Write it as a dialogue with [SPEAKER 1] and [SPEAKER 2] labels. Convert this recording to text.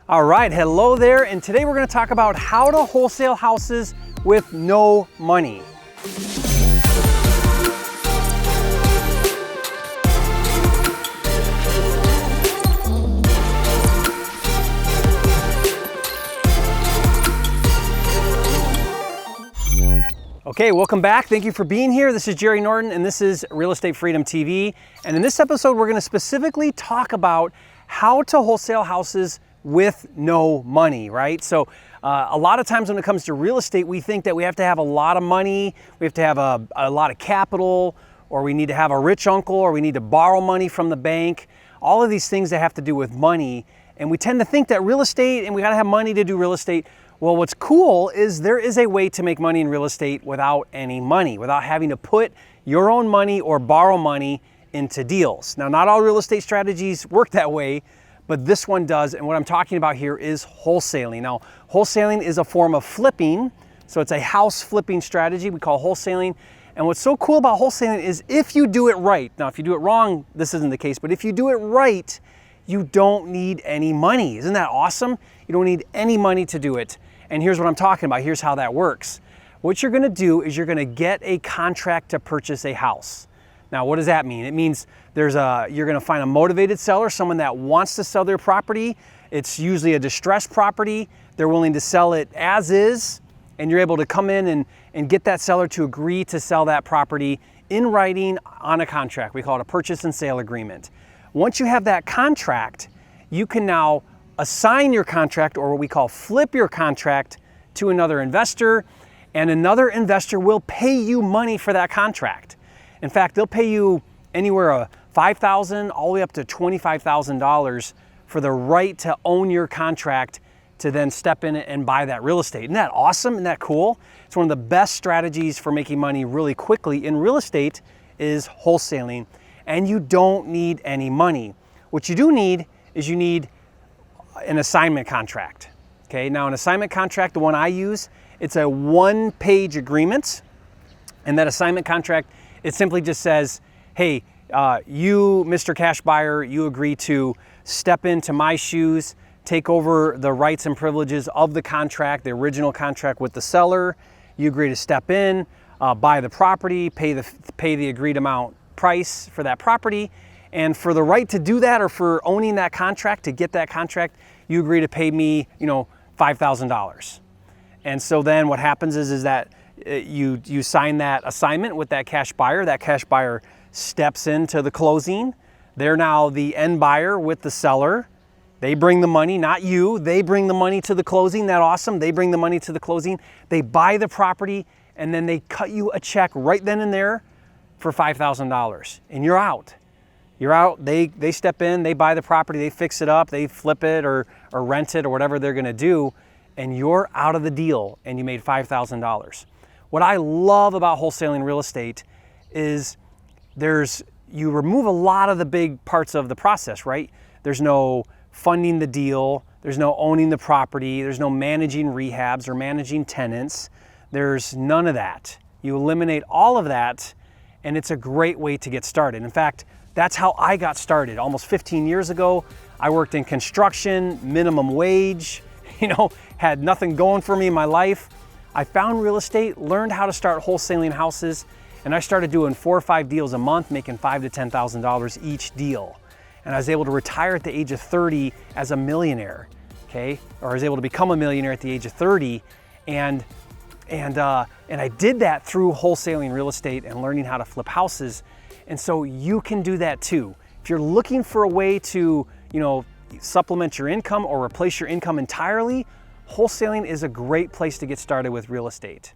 [SPEAKER 1] All right, hello there, and today we're going to talk about how to wholesale houses with no money. Okay, welcome back. Thank you for being here. This is Jerry Norton, and this is Real Estate Freedom TV. And in this episode, we're going to specifically talk about how to wholesale houses with no money, right? So a lot of times when it comes to real estate, we think that we have to have a lot of money, we have to have a lot of capital, or we need to have a rich uncle, or we need to borrow money from the bank. All of these things that have to do with money. And we tend to think that real estate, and we gotta have money to do real estate. Well, what's cool is there is a way to make money in real estate without any money, without having to put your own money or borrow money into deals. Now, not all real estate strategies work that way, but this one does. And what I'm talking about here is wholesaling. Now, wholesaling is a form of flipping. So it's a house flipping strategy we call wholesaling. And what's so cool about wholesaling is if you do it right, now if you do it wrong, this isn't the case, but if you do it right, you don't need any money. Isn't that awesome? You don't need any money to do it. And here's what I'm talking about. Here's how that works. What you're gonna do is you're gonna get a contract to purchase a house. Now, what does that mean? It means you're gonna find a motivated seller, someone that wants to sell their property. It's usually a distressed property. They're willing to sell it as is, and you're able to come in and get that seller to agree to sell that property in writing on a contract. We call it a purchase and sale agreement. Once you have that contract, you can now assign your contract, or what we call flip your contract, to another investor, and another investor will pay you money for that contract. In fact, they'll pay you anywhere $5,000 all the way up to $25,000 for the right to own your contract to then step in and buy that real estate. Isn't that awesome? Isn't that cool? It's one of the best strategies for making money really quickly in real estate is wholesaling, and you don't need any money. What you do need is you need an assignment contract. Okay, now an assignment contract, the one I use, it's a one-page agreement, and that assignment contract, it simply just says, hey, you, Mr. Cash Buyer, you agree to step into my shoes, take over the rights and privileges of the contract, the original contract with the seller. You agree to step in, buy the property, pay the agreed amount price for that property. And for the right to do that, or for owning that contract, to get that contract, you agree to pay me, $5,000. And so then what happens is that you sign that assignment with that cash buyer. That cash buyer steps into the closing. They're now the end buyer with the seller. They bring the money, not you. They bring the money to the closing. That awesome. They bring the money to the closing. They buy the property, and then they cut you a check right then and there for $5,000, and you're out. You're out. They step in, they buy the property, they fix it up, they flip it or rent it or whatever they're going to do, and you're out of the deal, and you made $5,000. What I love about wholesaling real estate is you remove a lot of the big parts of the process, right? There's no funding the deal, there's no owning the property, there's no managing rehabs or managing tenants. There's none of that. You eliminate all of that, and it's a great way to get started. In fact, that's how I got started. Almost 15 years ago, I worked in construction, minimum wage, had nothing going for me in my life. I found real estate, learned how to start wholesaling houses, and I started doing 4 or 5 deals a month, making $5,000 to $10,000 each deal. And I was able to retire at the age of 30 as a millionaire, okay? Or I was able to become a millionaire at the age of 30. And I did that through wholesaling real estate and learning how to flip houses. And so you can do that too. If you're looking for a way to, supplement your income or replace your income entirely, wholesaling is a great place to get started with real estate.